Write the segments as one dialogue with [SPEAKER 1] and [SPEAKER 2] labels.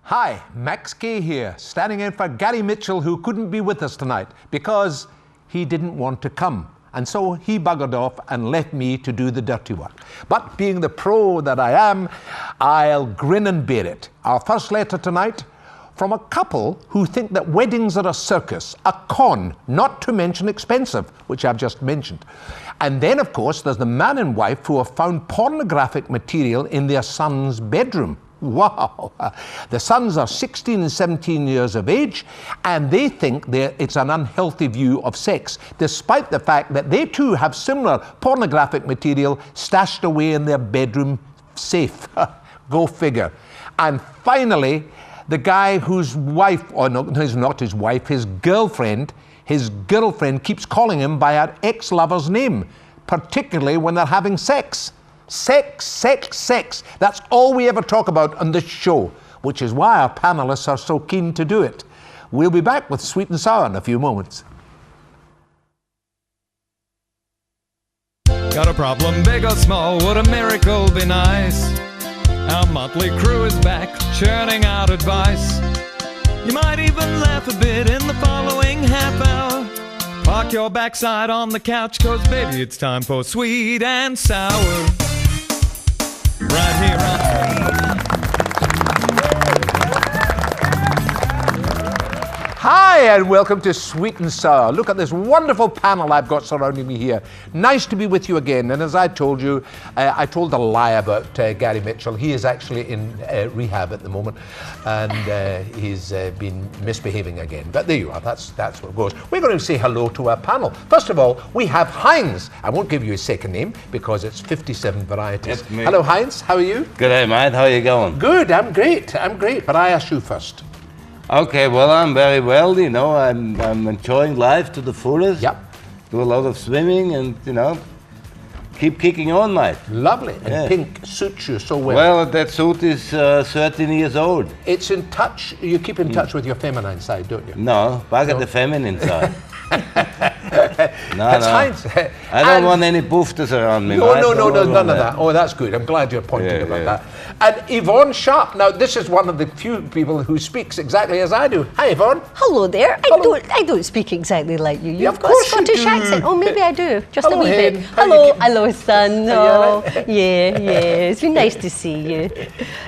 [SPEAKER 1] Hi, Max Kay here, standing in for Gary Mitchell, who couldn't be with us tonight because he didn't want to come. And so he buggered off and left me to do the dirty work. But being the pro that I am, I'll grin and bear it. Our first letter tonight from a couple who think that weddings are a circus, a con, not to mention expensive, which I've just mentioned. And then, of course, there's the man and wife who have found pornographic material in their son's bedroom. Wow. The sons are 16 and 17 years of age, and they think it's an unhealthy view of sex, despite the fact that they too have similar pornographic material stashed away in their bedroom safe. Go figure. And finally, the guy whose wife, or no, it's not his wife, his girlfriend keeps calling him by her ex-lover's name, particularly when they're having sex. Sex, sex, sex. That's all we ever talk about on this show, which is why our panelists are so keen to do it. We'll be back with Sweet and Sour in a few moments.
[SPEAKER 2] Got a problem, big or small, would a miracle be nice? Our motley crew is back, churning out advice. You might even laugh a bit in the following half hour. Park your backside on the couch, 'cause baby, it's time for Sweet and Sour. Right here on...
[SPEAKER 1] Hi, and welcome to Sweet and Sour. Look at this wonderful panel I've got surrounding me here. Nice to be with you again. And as I told you, I told a lie about Gary Mitchell. He is actually in rehab at the moment, and he's been misbehaving again. But there you are. That's what it goes. We're going to say hello to our panel. First of all, we have Heinz. I won't give you his second name because it's 57 varieties.
[SPEAKER 3] That's me.
[SPEAKER 1] Hello, Heinz. How are you?
[SPEAKER 3] Good day, mate. How are you going?
[SPEAKER 1] Good. I'm great. But I ask you first.
[SPEAKER 3] Okay, well, I'm very well, you know. I'm enjoying life to the fullest.
[SPEAKER 1] Yep.
[SPEAKER 3] Do a lot of swimming and, you know, keep kicking on, mate.
[SPEAKER 1] Lovely. And
[SPEAKER 3] Yeah.
[SPEAKER 1] pink suits you so well.
[SPEAKER 3] Well, that suit is 13 years old.
[SPEAKER 1] It's in touch. You keep in touch with your feminine side, don't you?
[SPEAKER 3] No, back at the feminine side.
[SPEAKER 1] That's Heinz.
[SPEAKER 3] I don't want any boofters around me,
[SPEAKER 1] No,
[SPEAKER 3] mate.
[SPEAKER 1] none of that. Oh, that's good. I'm glad you're pointing about that. And Yvonne Sharp. Now, this is one of the few people who speaks exactly as I do. Hi, Yvonne.
[SPEAKER 4] Hello there.
[SPEAKER 1] Hello.
[SPEAKER 4] I don't speak exactly like you.
[SPEAKER 1] Yeah,
[SPEAKER 4] You've
[SPEAKER 1] of
[SPEAKER 4] got a
[SPEAKER 1] course you
[SPEAKER 4] Scottish
[SPEAKER 1] do.
[SPEAKER 4] accent. Oh, maybe I do. Just
[SPEAKER 1] Hello,
[SPEAKER 4] a wee
[SPEAKER 1] Hen.
[SPEAKER 4] bit.
[SPEAKER 1] How you
[SPEAKER 4] Hello,
[SPEAKER 1] keeping?
[SPEAKER 4] hello, son.
[SPEAKER 1] Are you
[SPEAKER 4] Oh,
[SPEAKER 1] all right?
[SPEAKER 4] yeah. It's been nice to see you.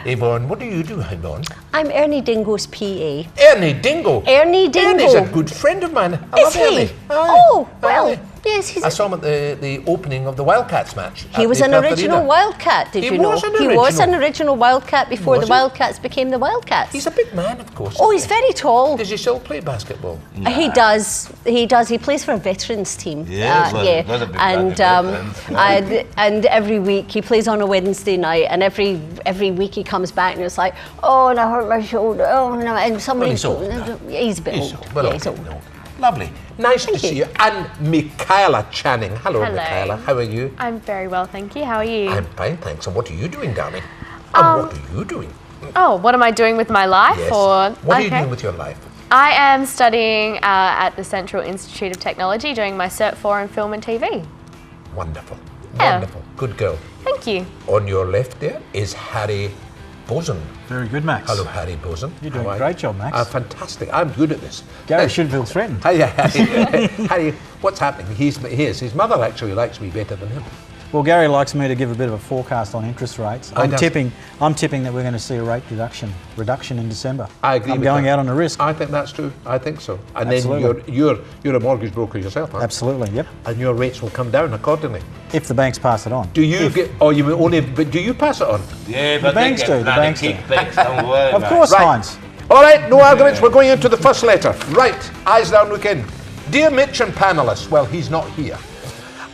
[SPEAKER 1] Yvonne, what do you do, Yvonne?
[SPEAKER 4] I'm Ernie Dingo's PA.
[SPEAKER 1] Ernie Dingo.
[SPEAKER 4] Ernie Dingo.
[SPEAKER 1] Ernie's a good friend of mine. I
[SPEAKER 4] Is
[SPEAKER 1] love
[SPEAKER 4] he?
[SPEAKER 1] Ernie. Aye.
[SPEAKER 4] Oh, well,
[SPEAKER 1] Aye.
[SPEAKER 4] yes, he's.
[SPEAKER 1] I saw him at the opening of the Wildcats match.
[SPEAKER 4] He was an original Wildcat, did
[SPEAKER 1] He
[SPEAKER 4] you know?
[SPEAKER 1] was an
[SPEAKER 4] He was
[SPEAKER 1] original.
[SPEAKER 4] an original Wildcat before
[SPEAKER 1] Was
[SPEAKER 4] the
[SPEAKER 1] he?
[SPEAKER 4] Wildcats became the Wildcats.
[SPEAKER 1] He's a big man, of course.
[SPEAKER 4] Oh,
[SPEAKER 1] isn't
[SPEAKER 4] he's
[SPEAKER 1] he?
[SPEAKER 4] very tall.
[SPEAKER 1] Does he still play basketball?
[SPEAKER 4] He does. He plays for a veterans team.
[SPEAKER 3] Yeah, well,
[SPEAKER 4] yeah.
[SPEAKER 3] that's a big
[SPEAKER 4] And
[SPEAKER 3] veterans.
[SPEAKER 4] and every week he plays on a Wednesday night, and every week he comes back and it's like, oh, and I hurt my shoulder. Oh, no, and somebody.
[SPEAKER 1] Well, he's old.
[SPEAKER 4] Yeah, he's a bit
[SPEAKER 1] He's
[SPEAKER 4] old.
[SPEAKER 1] old. Well,
[SPEAKER 4] yeah,
[SPEAKER 1] okay,
[SPEAKER 4] he's old.
[SPEAKER 1] no. Lovely. Nice to see you. And Michaela Channing. Hello,
[SPEAKER 5] Hello.
[SPEAKER 1] Michaela. How are you?
[SPEAKER 5] I'm very well, thank you. How are you?
[SPEAKER 1] I'm fine, thanks. And what are you doing, darling? And what are you doing?
[SPEAKER 5] Oh, what am I doing with my life?
[SPEAKER 1] Yes.
[SPEAKER 5] Or
[SPEAKER 1] What are you doing with your life?
[SPEAKER 5] I am studying at the Central Institute of Technology, doing my Cert 4 in Film and TV.
[SPEAKER 1] Wonderful.
[SPEAKER 5] Yeah.
[SPEAKER 1] Wonderful. Good girl.
[SPEAKER 5] Thank you.
[SPEAKER 1] On your left there is Harry Bozin.
[SPEAKER 6] Very good, Max.
[SPEAKER 1] Hello, Harry Bozin.
[SPEAKER 6] You're doing
[SPEAKER 1] How
[SPEAKER 6] a
[SPEAKER 1] are
[SPEAKER 6] great
[SPEAKER 1] you?
[SPEAKER 6] job, Max.
[SPEAKER 1] Fantastic. I'm good at this.
[SPEAKER 6] Gary should feel threatened.
[SPEAKER 1] Hi, Harry. Harry, what's happening? His mother actually likes me better than him.
[SPEAKER 6] Well, Gary likes me to give a bit of a forecast on interest rates.
[SPEAKER 1] I
[SPEAKER 6] I'm
[SPEAKER 1] does.
[SPEAKER 6] tipping that we're going to see a rate reduction in December.
[SPEAKER 1] I agree.
[SPEAKER 6] I'm
[SPEAKER 1] with
[SPEAKER 6] going
[SPEAKER 1] that.
[SPEAKER 6] out on a risk.
[SPEAKER 1] I think that's true. I think so. And
[SPEAKER 6] Absolutely.
[SPEAKER 1] then you're a mortgage broker yourself, aren't
[SPEAKER 6] Absolutely, yep.
[SPEAKER 1] you? And your rates will come down accordingly.
[SPEAKER 6] If the banks pass it on.
[SPEAKER 1] Do you get? Oh, you only. But do you pass it on?
[SPEAKER 3] Yeah, but
[SPEAKER 6] banks
[SPEAKER 3] they
[SPEAKER 6] do,
[SPEAKER 3] get
[SPEAKER 6] the
[SPEAKER 3] bloody
[SPEAKER 6] banks do.
[SPEAKER 3] kickbacks, don't worry,
[SPEAKER 6] Of
[SPEAKER 3] mate.
[SPEAKER 6] course,
[SPEAKER 1] Right.
[SPEAKER 6] Heinz.
[SPEAKER 1] All right, no arguments. We're going into the first letter. Right, eyes down, look in. Dear Mitch and panelists, well, he's not here.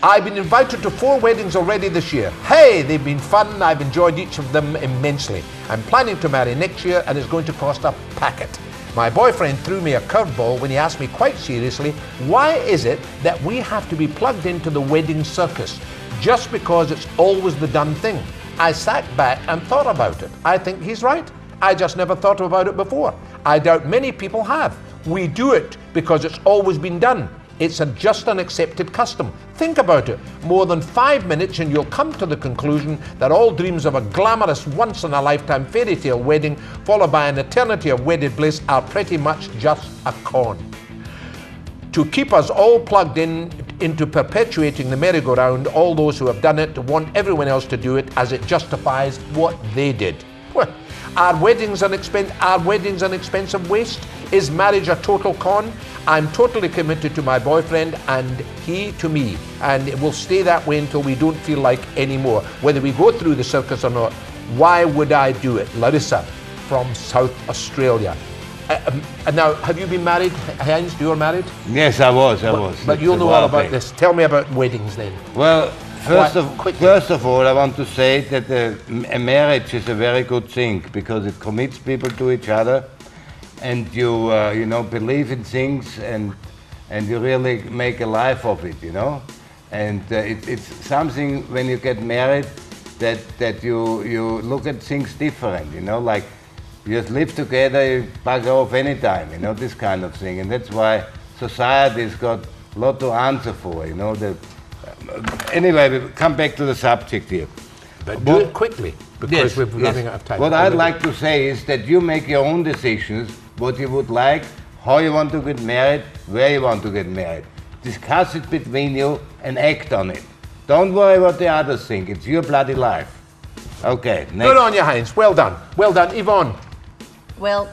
[SPEAKER 1] I've been invited to 4 weddings already this year. Hey, they've been fun. I've enjoyed each of them immensely. I'm planning to marry next year, and it's going to cost a packet. My boyfriend threw me a curveball when he asked me quite seriously, why is it that we have to be plugged into the wedding circus just because it's always the done thing? I sat back and thought about it. I think he's right. I just never thought about it before. I doubt many people have. We do it because it's always been done. It's just an accepted custom. Think about it. More than 5 minutes and you'll come to the conclusion that all dreams of a glamorous once-in-a-lifetime fairy tale wedding followed by an eternity of wedded bliss are pretty much just a con. To keep us all plugged into perpetuating the merry-go-round, all those who have done it want everyone else to do it as it justifies what they did. Well, are weddings an expensive waste? Is marriage a total con? I'm totally committed to my boyfriend and he to me, and it will stay that way until we don't feel like anymore, whether we go through the circus or not. Why would I do it? Larissa from South Australia. Now, have you been married, Heinz? You were married?
[SPEAKER 3] Yes, I was.
[SPEAKER 1] But you'll know all about this. Tell me about weddings then.
[SPEAKER 3] Well, first of all, I want to say that a marriage is a very good thing because it commits people to each other, and you believe in things, and you really make a life of it, And it's something when you get married that you look at things different, like you just live together, you bugger off anytime, this kind of thing, and that's why society's got a lot to answer for, Anyway, we come back to the subject here.
[SPEAKER 1] But do it quickly, because we're running out of time.
[SPEAKER 3] What I'd like to say is that you make your own decisions, what you would like, how you want to get married, where you want to get married. Discuss it between you and act on it. Don't worry what the others think. It's your bloody life. Okay, next.
[SPEAKER 1] Good on you, Heinz. Well done. Well done. Yvonne.
[SPEAKER 4] Well,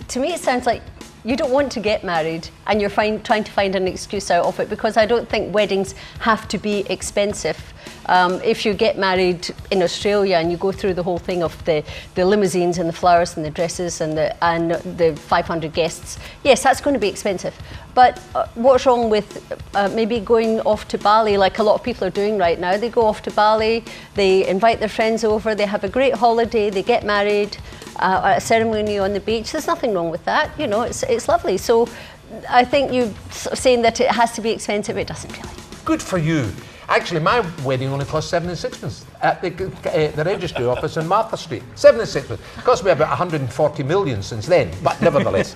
[SPEAKER 4] to me it sounds like you don't want to get married and you're trying to find an excuse out of it, because I don't think weddings have to be expensive. If you get married in Australia and you go through the whole thing of the limousines and the flowers and the dresses and the 500 guests, yes, that's going to be expensive. But what's wrong with maybe going off to Bali, like a lot of people are doing right now? They go off to Bali, they invite their friends over, they have a great holiday, they get married at a ceremony on the beach. There's nothing wrong with that, it's lovely. So I think you saying that it has to be expensive, it doesn't really.
[SPEAKER 1] Good for you. Actually, my wedding only cost 7 and 6pence at the registry office in Martha Street. 7 and 6pence. It cost me about 140 million since then, but nevertheless.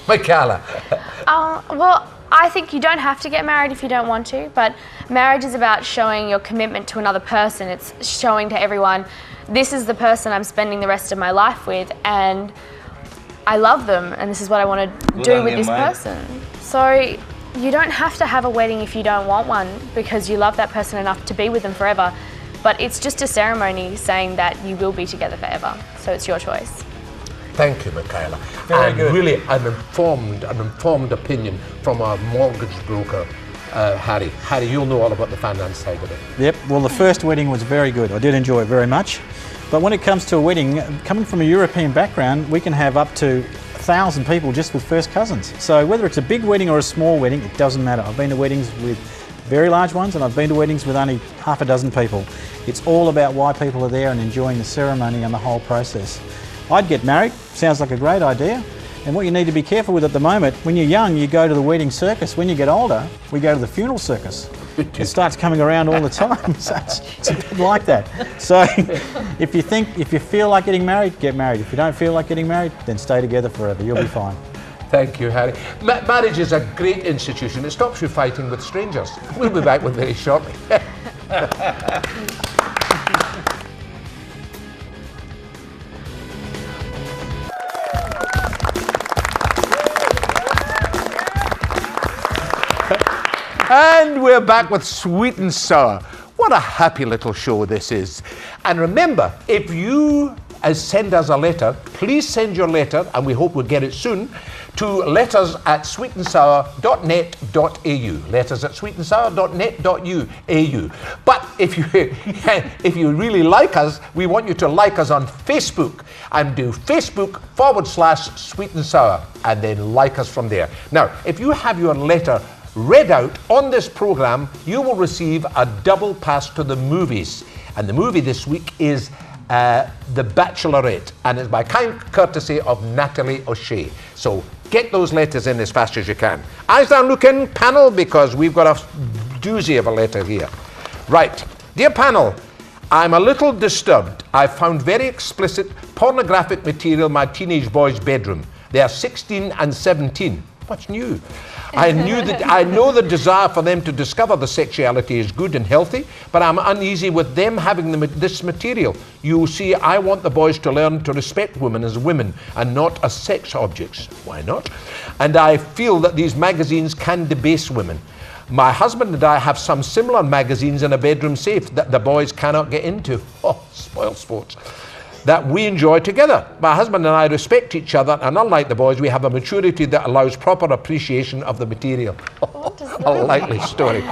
[SPEAKER 1] Michaela.
[SPEAKER 5] Well, I think you don't have to get married if you don't want to, but marriage is about showing your commitment to another person. It's showing to everyone, this is the person I'm spending the rest of my life with, and I love them, and this is what I want to do with this person. So you don't have to have a wedding if you don't want one, because you love that person enough to be with them forever. But it's just a ceremony saying that you will be together forever. So it's your choice.
[SPEAKER 1] Thank you, Michaela.
[SPEAKER 6] Very good.
[SPEAKER 1] Really an informed opinion from our mortgage broker, Harry. Harry, you'll know all about the finance side of it.
[SPEAKER 6] Yep, well, the first wedding was very good. I did enjoy it very much. But when it comes to a wedding, coming from a European background, we can have up to 1,000 people just with first cousins. So whether it's a big wedding or a small wedding, it doesn't matter. I've been to weddings with very large ones, and I've been to weddings with only half a dozen people. It's all about why people are there and enjoying the ceremony and the whole process. I'd get married. Sounds like a great idea. And what you need to be careful with at the moment, when you're young, you go to the wedding circus. When you get older, we go to the funeral circus. It starts coming around all the time. So it's a bit like that. So if you feel like getting married, get married. If you don't feel like getting married, then stay together forever. You'll be fine.
[SPEAKER 1] Thank you, Harry. Marriage is a great institution. It stops you fighting with strangers. We'll be back with very shortly. And we're back with Sweet and Sour. What a happy little show this is. And remember, if you send us a letter, please send your letter, and we hope we'll get it soon, to letters@sweetandsour.net.au. Letters@sweetandsour.net.au. But if you really like us, we want you to like us on Facebook and do Facebook.com/Sweet and Sour, and then like us from there. Now, if you have your letter read out on this program, you will receive a double pass to the movies. And the movie this week is The Bachelorette, and it's by kind courtesy of Natalie O'Shea. So get those letters in as fast as you can. Eyes down looking, panel, because we've got a doozy of a letter here. Right, dear panel, I'm a little disturbed. I found very explicit pornographic material in my teenage boy's bedroom. They are 16 and 17. What's new? I know the desire for them to discover the sexuality is good and healthy, but I'm uneasy with them having this material. You see, I want the boys to learn to respect women as women and not as sex objects. Why not? And I feel that these magazines can debase women. My husband and I have some similar magazines in a bedroom safe that the boys cannot get into. Oh, spoil sports. That we enjoy together. My husband and I respect each other, and unlike the boys, we have a maturity that allows proper appreciation of the material. A likely story.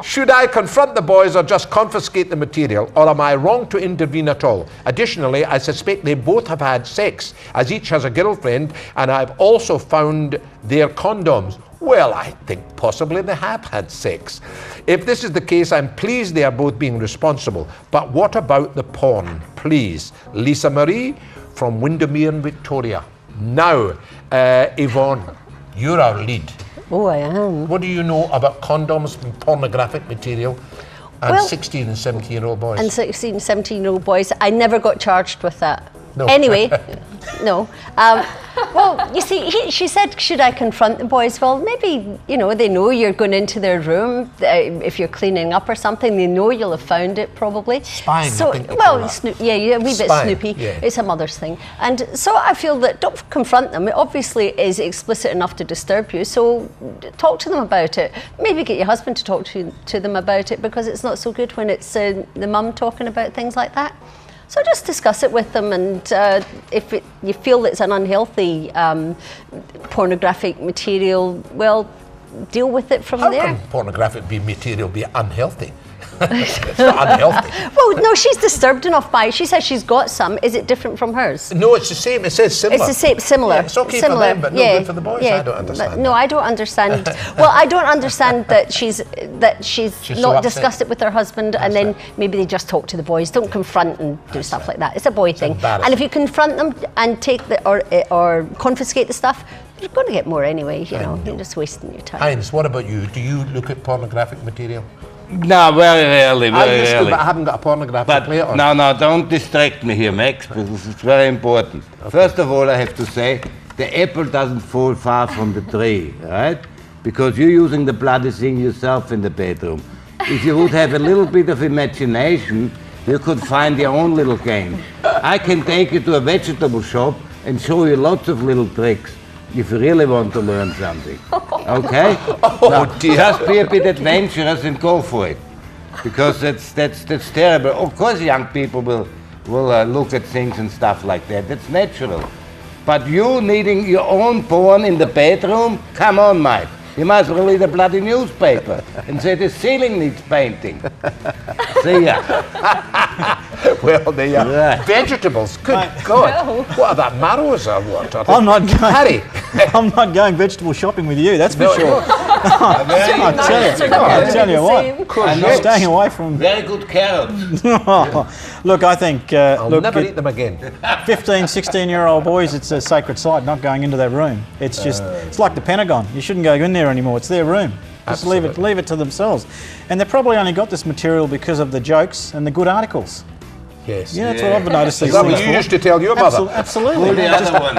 [SPEAKER 1] Should I confront the boys or just confiscate the material, or am I wrong to intervene at all? Additionally, I suspect they both have had sex, as each has a girlfriend, and I've also found their condoms. Well, I think possibly they have had sex. If this is the case, I'm pleased they are both being responsible. But what about the porn? Please. Lisa Marie from Windermere, Victoria. Now, Yvonne, you're our lead.
[SPEAKER 4] Oh, I am.
[SPEAKER 1] What do you know about condoms and pornographic material and 16 and 17-year-old boys?
[SPEAKER 4] And 16 and 17-year-old boys. I never got charged with that.
[SPEAKER 1] No.
[SPEAKER 4] Anyway, no. Well, you see, she said, should I confront the boys? Well, maybe, you know, they know you're going into their room. If you're cleaning up or something, they know you'll have found it probably.
[SPEAKER 1] Spying,
[SPEAKER 4] so,
[SPEAKER 1] I think
[SPEAKER 4] well, a wee bit
[SPEAKER 1] Spying,
[SPEAKER 4] snoopy.
[SPEAKER 1] yeah.
[SPEAKER 4] It's a mother's thing. And so I feel that don't confront them. It obviously is explicit enough to disturb you. So talk to them about it. Maybe get your husband to talk to them about it, because it's not so good when it's the mum talking about things like that. So just discuss it with them, and if you feel it's an unhealthy pornographic material, well, deal with it from there.
[SPEAKER 1] How can pornographic material be unhealthy? It's not unhealthy.
[SPEAKER 4] Well, no, she's disturbed enough by it. She says she's got some. Is it different from hers?
[SPEAKER 1] No, it's the same. It says similar.
[SPEAKER 4] It's the same, similar.
[SPEAKER 1] Yeah, it's okay
[SPEAKER 4] similar.
[SPEAKER 1] for them, but no good for the boys. I don't understand.
[SPEAKER 4] No, I don't understand. Well, I don't understand that she's
[SPEAKER 1] so
[SPEAKER 4] not
[SPEAKER 1] upset.
[SPEAKER 4] discussed it with her husband, and then maybe they just talk to the boys. Don't confront and do stuff like that. It's a boy thing. And if you confront them and take or confiscate the stuff, you're going to get more anyway. You know, you're just wasting your time.
[SPEAKER 1] Heinz, what about you? Do you look at pornographic material?
[SPEAKER 3] No, very rarely,
[SPEAKER 1] I
[SPEAKER 3] very
[SPEAKER 1] used to,
[SPEAKER 3] rarely.
[SPEAKER 1] but I haven't got a pornographic player on.
[SPEAKER 3] No, don't distract me here, Max, because it's very important. Okay. First of all, I have to say, the apple doesn't fall far from the tree, right? Because you're using the bloody thing yourself in the bedroom. If you would have a little bit of imagination, you could find your own little game. I can take you to a vegetable shop and show you lots of little tricks if you really want to learn something. Okay?
[SPEAKER 1] Oh, dear.
[SPEAKER 3] Just be a bit adventurous and go for it. Because that's terrible. Of course young people will look at things and stuff like that. That's natural. But you needing your own porn in the bedroom? Come on, Mike. You might as well read a bloody newspaper and say the ceiling needs painting. See ya.
[SPEAKER 1] Well, they are
[SPEAKER 3] Right.
[SPEAKER 1] vegetables. Good God. What are that, marrows or what?
[SPEAKER 6] I'm not going.
[SPEAKER 1] Harry.
[SPEAKER 6] I'm not going vegetable shopping with you. That's for sure. I tell you what. I'm staying away from.
[SPEAKER 3] Very good carrots.
[SPEAKER 6] Look, I think.
[SPEAKER 1] I'll
[SPEAKER 6] look,
[SPEAKER 1] never eat them again.
[SPEAKER 6] 15, 16-year-old boys, it's a sacred site. Not going into their room. It's just. It's like the Pentagon. You shouldn't go in there anymore. It's their room. Just leave it to themselves. And they probably only got this material because of the jokes and the good articles.
[SPEAKER 1] Yes.
[SPEAKER 6] Yeah, that's what I've noticed.
[SPEAKER 1] Is that what you used to tell your mother?
[SPEAKER 6] Absolutely.
[SPEAKER 3] The other one.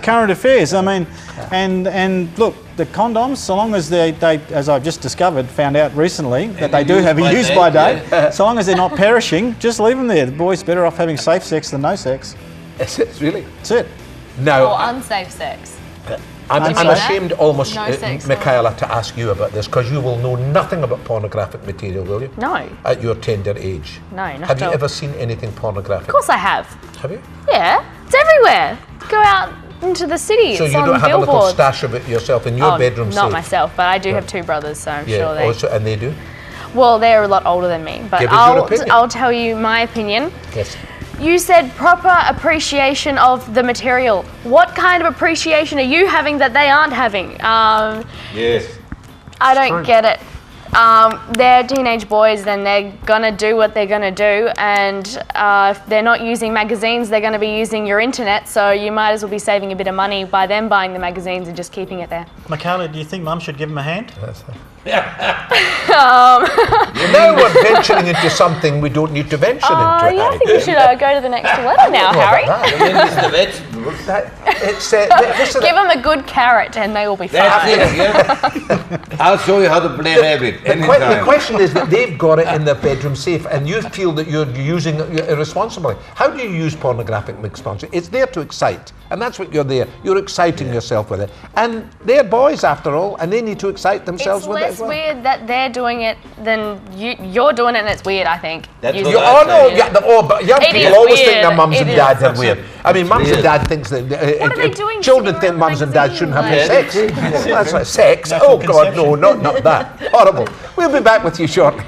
[SPEAKER 6] Current affairs. I mean, and look, the condoms, so long as they, as I've just discovered, found out recently, that they do have a use-by date, so long as they're not perishing, just leave them there. The boy's better off having safe sex than no sex.
[SPEAKER 1] Is it really?
[SPEAKER 6] That's it.
[SPEAKER 1] No.
[SPEAKER 5] Or unsafe sex.
[SPEAKER 1] I'm ashamed almost,
[SPEAKER 5] No sex,
[SPEAKER 1] Michaela, to ask you about this, because you will know nothing about pornographic material, will you?
[SPEAKER 5] No.
[SPEAKER 1] At your tender age.
[SPEAKER 5] No, not
[SPEAKER 1] Have
[SPEAKER 5] at
[SPEAKER 1] you
[SPEAKER 5] all.
[SPEAKER 1] ever seen anything pornographic?
[SPEAKER 5] Of course I have.
[SPEAKER 1] Have you?
[SPEAKER 5] Yeah, it's everywhere. Go out into the city.
[SPEAKER 1] So
[SPEAKER 5] it's
[SPEAKER 1] you
[SPEAKER 5] on
[SPEAKER 1] don't have a little
[SPEAKER 5] billboards.
[SPEAKER 1] stash of it yourself in your bedroom
[SPEAKER 5] Not
[SPEAKER 1] safe?
[SPEAKER 5] myself, but I do have two brothers, so I'm sure they.
[SPEAKER 1] Also, and they do?
[SPEAKER 5] Well, they're a lot older than me, but
[SPEAKER 1] Give us your opinion.
[SPEAKER 5] I'll tell you my opinion.
[SPEAKER 1] Yes.
[SPEAKER 5] You said proper appreciation of the material. What kind of appreciation are you having that they aren't having?
[SPEAKER 3] Yes.
[SPEAKER 5] I don't get it. They're teenage boys, then they're gonna do what they're gonna do, and if they're not using magazines, they're gonna be using your internet, so you might as well be saving a bit of money by them buying the magazines and just keeping it there.
[SPEAKER 6] Michaela, do you think Mum should give him a hand?
[SPEAKER 1] Now we're venturing into something we don't need to venture into.
[SPEAKER 5] Yeah, I think we should go to the next letter now, Harry. Give them a good carrot and they will be fine.
[SPEAKER 3] I'll show you how to play rabbit.
[SPEAKER 1] The question is that they've got it in their bedroom safe and you feel that you're using it irresponsibly. How do you use pornographic exposure? It's there to excite, and that's what you're there. You're exciting yourself with it. And they're boys after all, and they need to excite themselves with it as well.
[SPEAKER 5] It's less weird that they're doing it than you're doing it, and it's weird, I think.
[SPEAKER 3] That's
[SPEAKER 5] Using
[SPEAKER 3] what
[SPEAKER 1] but young people always think their mums and dads are weird. I mean, mums and dads think that
[SPEAKER 5] What are they doing
[SPEAKER 1] children think
[SPEAKER 5] sitting around
[SPEAKER 1] mums and dads shouldn't have
[SPEAKER 5] magazines?
[SPEAKER 1] sex. That's like sex. Oh God, no, not that. Horrible. We'll be back with you shortly.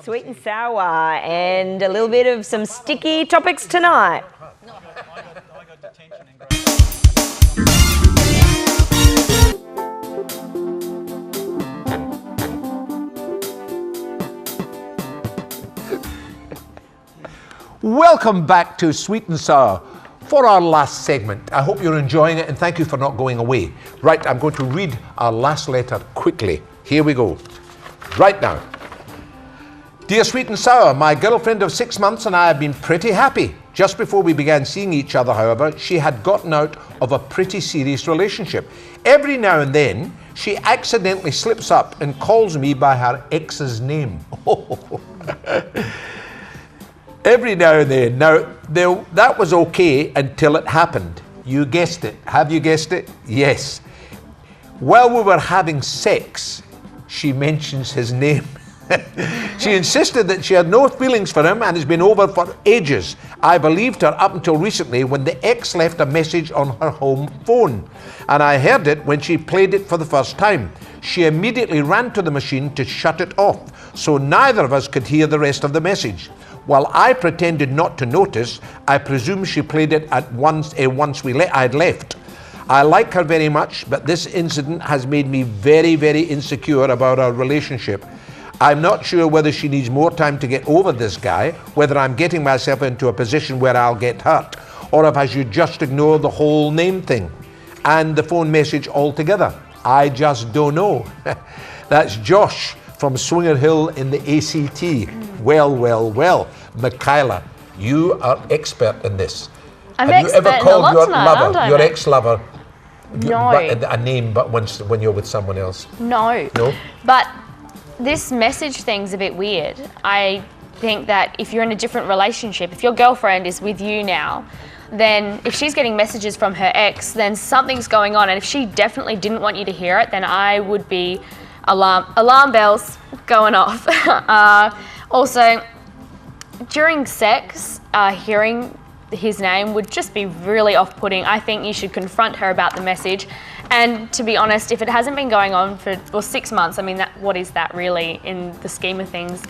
[SPEAKER 7] Sweet and sour and a little bit of some sticky topics tonight.
[SPEAKER 1] Welcome back to Sweet and Sour for our last segment. I hope you're enjoying it and thank you for not going away. Right, I'm going to read our last letter quickly. Here we go. Right now. Dear Sweet and Sour, my girlfriend of 6 months and I have been pretty happy. Just before we began seeing each other, however, she had gotten out of a pretty serious relationship. Every now and then, she accidentally slips up and calls me by her ex's name. Every now and then. Now, that was okay until it happened. You guessed it. Have you guessed it? Yes. While we were having sex, she mentions his name. She insisted that she had no feelings for him and has been over for ages. I believed her up until recently when the ex left a message on her home phone. And I heard it when she played it for the first time. She immediately ran to the machine to shut it off, so neither of us could hear the rest of the message. While I pretended not to notice, I presume she played it at once I'd left. I like her very much, but this incident has made me very, very insecure about our relationship. I'm not sure whether she needs more time to get over this guy, whether I'm getting myself into a position where I'll get hurt, or if I should just ignore the whole name thing and the phone message altogether. I just don't know. That's Josh from Swinger Hill in the ACT. Well. Michaela, you are expert in this.
[SPEAKER 5] I'm
[SPEAKER 1] Have you ever
[SPEAKER 5] expert in a
[SPEAKER 1] called
[SPEAKER 5] lot
[SPEAKER 1] your
[SPEAKER 5] tonight,
[SPEAKER 1] lover,
[SPEAKER 5] aren't I,
[SPEAKER 1] your
[SPEAKER 5] mate?
[SPEAKER 1] ex-lover,
[SPEAKER 5] No.
[SPEAKER 1] a name, but when you're with someone else?
[SPEAKER 5] No.
[SPEAKER 1] No?
[SPEAKER 5] But this message thing's a bit weird. I think that if you're in a different relationship, if your girlfriend is with you now, then if she's getting messages from her ex, then something's going on. And if she definitely didn't want you to hear it, then I would be alarm bells going off. Also, during sex, hearing his name would just be really off-putting. I think you should confront her about the message. And to be honest, if it hasn't been going on for 6 months, I mean, what is that really in the scheme of things?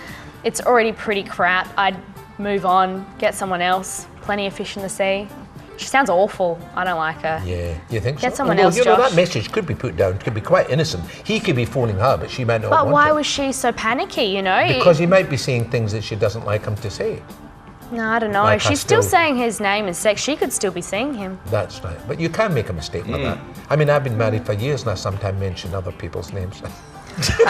[SPEAKER 5] It's already pretty crap. I'd move on, get someone else. Plenty of fish in the sea. She sounds awful. I don't like her.
[SPEAKER 1] Yeah, you think so?
[SPEAKER 5] Get someone else, Josh.
[SPEAKER 1] That message could be put down, could be quite innocent. He could be phoning her, but she might not want
[SPEAKER 5] But why
[SPEAKER 1] it.
[SPEAKER 5] was she so panicky, you know?
[SPEAKER 1] Because he might be saying things that she doesn't like him to say.
[SPEAKER 5] No, I don't know.
[SPEAKER 1] Like
[SPEAKER 5] She's still saying his name in sex. She could still be seeing him.
[SPEAKER 1] That's right. But you can make a mistake like that. I mean, I've been married for years and I sometimes mention other people's names.
[SPEAKER 6] Absolutely.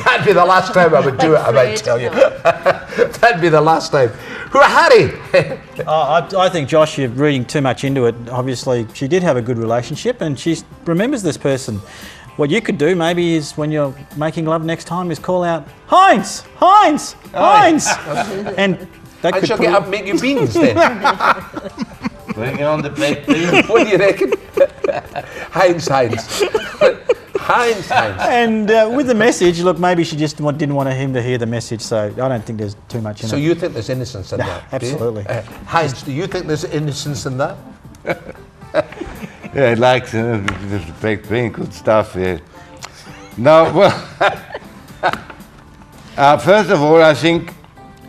[SPEAKER 1] That'd be the last time I would do it, I might tell you. That'd be the last time. Harry!
[SPEAKER 6] I think, Josh, you're reading too much into it. Obviously, she did have a good relationship and she remembers this person. What you could do maybe is when you're making love next time is call out, Heinz! Heinz! Heinz! And that
[SPEAKER 1] I
[SPEAKER 6] could
[SPEAKER 1] shall
[SPEAKER 6] put
[SPEAKER 1] get up and make you beans then.
[SPEAKER 3] Bring on the baked beans.
[SPEAKER 1] What do you reckon? Heinz.
[SPEAKER 6] And with the message, look, maybe she just didn't want him to hear the message, so I don't think there's too much in it.
[SPEAKER 1] So you think there's innocence in that?
[SPEAKER 6] Absolutely.
[SPEAKER 1] Do you? Heinz, do you think there's innocence in that?
[SPEAKER 3] Yeah, I like the baked bean, good stuff. Yeah. No, well, first of all, I think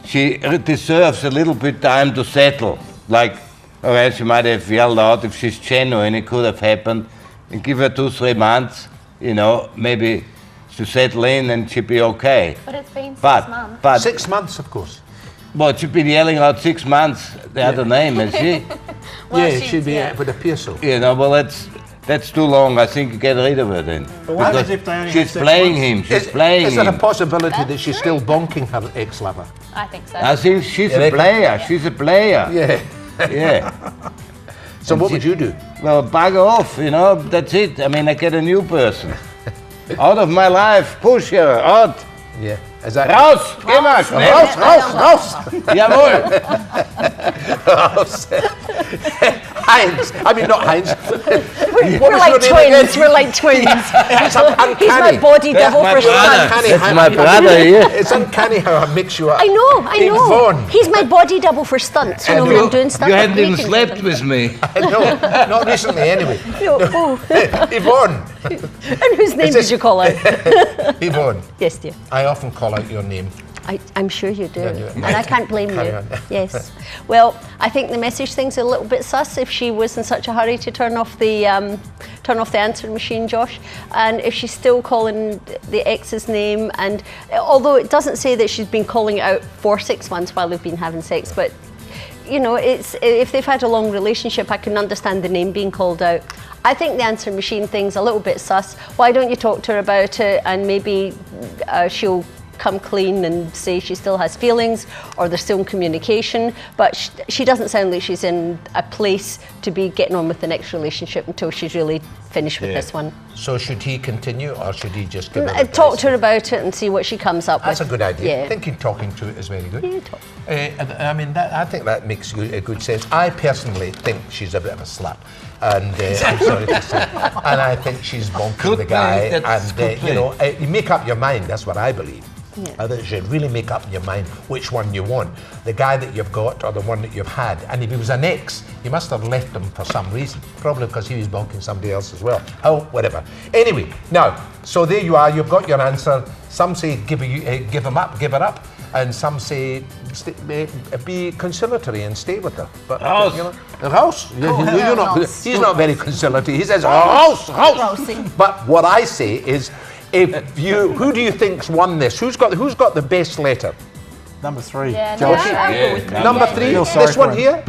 [SPEAKER 3] she deserves a little bit time to settle. Like, or else she might have yelled out if she's genuine, it could have happened. And give her 2-3 months, you know, maybe to settle in and she'd be okay.
[SPEAKER 5] But it's been 6
[SPEAKER 3] But
[SPEAKER 5] months.
[SPEAKER 3] but
[SPEAKER 1] 6 months, of course.
[SPEAKER 3] well, she's been yelling out 6 months the other name, has she?
[SPEAKER 1] Yeah, it should be with a piercing.
[SPEAKER 3] You know, well, that's too long. I think you get rid of her then.
[SPEAKER 6] What happens if they only
[SPEAKER 3] she's
[SPEAKER 6] have sex
[SPEAKER 3] playing
[SPEAKER 6] once?
[SPEAKER 3] him. She's playing
[SPEAKER 1] Is there a
[SPEAKER 3] him.
[SPEAKER 1] possibility that she's still bonking her ex-lover?
[SPEAKER 5] I think so.
[SPEAKER 3] I think she's a player. She's a player.
[SPEAKER 1] Yeah.
[SPEAKER 3] Yeah.
[SPEAKER 1] So what would you do?
[SPEAKER 3] Well, bugger off, you know, that's it. I mean, I get a new person. Out of my life, push her, out.
[SPEAKER 1] Yeah. Is that
[SPEAKER 3] Raus, geh mal schnell.
[SPEAKER 1] Raus!
[SPEAKER 3] Jawohl.
[SPEAKER 1] Heinz. I mean, not Heinz.
[SPEAKER 4] We're like twins. We're like twins.
[SPEAKER 1] It's uncanny.
[SPEAKER 4] He's my body double for stunts.
[SPEAKER 3] That's my brother here.
[SPEAKER 1] It's uncanny how I mix you up.
[SPEAKER 4] I know.
[SPEAKER 1] Yvonne.
[SPEAKER 4] He's my body double for stunts. You know, when I'm doing stuff.
[SPEAKER 3] You
[SPEAKER 4] like
[SPEAKER 3] hadn't even
[SPEAKER 4] making
[SPEAKER 3] slept
[SPEAKER 4] them.
[SPEAKER 3] with me.
[SPEAKER 1] No, not recently anyway.
[SPEAKER 4] No. Oh.
[SPEAKER 1] Yvonne.
[SPEAKER 4] And whose name did you call out?
[SPEAKER 1] Yvonne.
[SPEAKER 4] Yes, dear.
[SPEAKER 1] I often call out your name.
[SPEAKER 4] I'm sure you do.
[SPEAKER 1] Yeah, do it.
[SPEAKER 4] And I can't blame
[SPEAKER 1] Carry
[SPEAKER 4] you.
[SPEAKER 1] on.
[SPEAKER 4] Yes. Well, I think the message thing's a little bit sus if she was in such a hurry to turn off the answering machine, Josh. And if she's still calling the ex's name, and although it doesn't say that she's been calling it out for 6 months while they've been having sex, but you know, it's if they've had a long relationship, I can understand the name being called out. I think the answering machine thing's a little bit sus. Why don't you talk to her about it, and maybe she'll come clean and say she still has feelings, or they're still in communication, but she doesn't sound like she's in a place to be getting on with the next relationship until she's really finished with this one.
[SPEAKER 1] So should he continue, or should he just give her a
[SPEAKER 4] Talk to her about it and see what she comes up
[SPEAKER 1] That's
[SPEAKER 4] with.
[SPEAKER 1] a good idea.
[SPEAKER 4] Yeah.
[SPEAKER 1] I think talking to it is very good.
[SPEAKER 4] Yeah, talk.
[SPEAKER 1] I mean, I think that makes a good sense. I personally think she's a bit of a slut. And I'm sorry to say. And I think she's bonking the guy. And, you know, you make up your mind, that's what I believe.
[SPEAKER 4] Yeah.
[SPEAKER 1] I think you should really make up in your mind which one you want. The guy that you've got or the one that you've had. And if he was an ex, you must have left him for some reason. Probably because he was bonking somebody else as well. Oh, whatever. Anyway, now, so there you are. You've got your answer. Some say give him up, give her up. And some say be conciliatory and stay with her. But you know, house. You're not. He's not very conciliatory. He says house. But what I say is, who do you think's won this? Who's got the best letter?
[SPEAKER 6] Number 3.
[SPEAKER 5] Yeah,
[SPEAKER 6] Josh.
[SPEAKER 1] Number 3.
[SPEAKER 6] Feel sorry
[SPEAKER 1] This one
[SPEAKER 6] for
[SPEAKER 1] here.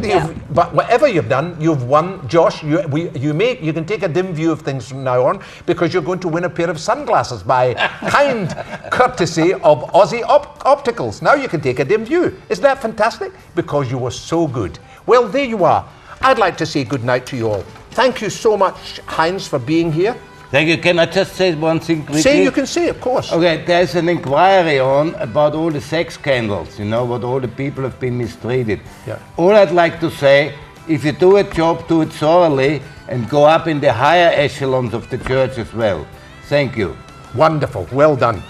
[SPEAKER 1] But whatever you've done, you've won. Josh, you can take a dim view of things from now on, because you're going to win a pair of sunglasses by kind courtesy of Aussie Opticals. Now you can take a dim view. Isn't that fantastic? Because you were so good. Well, there you are. I'd like to say good night to you all. Thank you so much, Heinz, for being here.
[SPEAKER 3] Thank you. Can I just say one thing quickly?
[SPEAKER 1] Say, you can say, of course.
[SPEAKER 3] Okay, there's an inquiry on about all the sex scandals, you know, what all the people have been mistreated.
[SPEAKER 1] Yeah.
[SPEAKER 3] All I'd like to say, if you do a job, do it thoroughly and go up in the higher echelons of the church as well. Thank you.
[SPEAKER 1] Wonderful. Well done.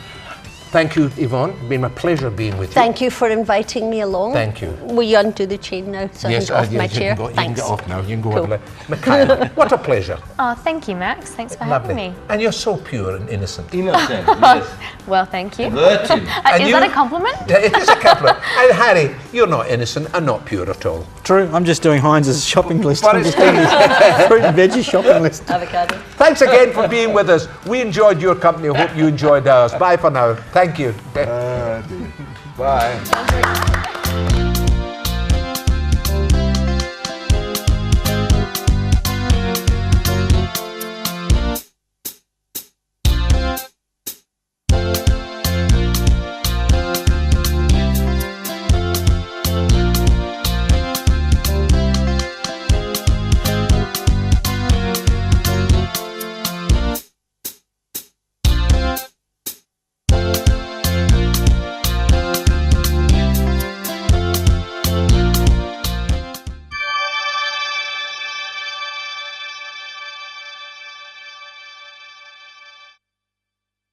[SPEAKER 1] Thank you, Yvonne. It's been a pleasure being with you.
[SPEAKER 4] Thank you for inviting me along.
[SPEAKER 1] Thank you.
[SPEAKER 4] Will you undo the chain now so I can get off my chair?
[SPEAKER 1] You can
[SPEAKER 4] Thanks.
[SPEAKER 1] get off now. You can go
[SPEAKER 4] Cool.
[SPEAKER 1] over. Michaela, what a pleasure.
[SPEAKER 5] Oh, thank you, Max. Thanks for having me.
[SPEAKER 1] And you're so pure and innocent.
[SPEAKER 3] Innocent, yes.
[SPEAKER 5] Well, thank you.
[SPEAKER 3] Virgin.
[SPEAKER 5] Is that a compliment?
[SPEAKER 1] It is a compliment. And Harry, you're not innocent and not pure at all.
[SPEAKER 6] True, I'm just doing Heinz's shopping list.
[SPEAKER 1] But
[SPEAKER 6] I'm
[SPEAKER 1] it's
[SPEAKER 6] just doing his fruit and veggie shopping list.
[SPEAKER 4] Avocado.
[SPEAKER 1] Thanks again for being with us. We enjoyed your company. I hope you enjoyed ours. Bye for now. Thank you.
[SPEAKER 3] Bye.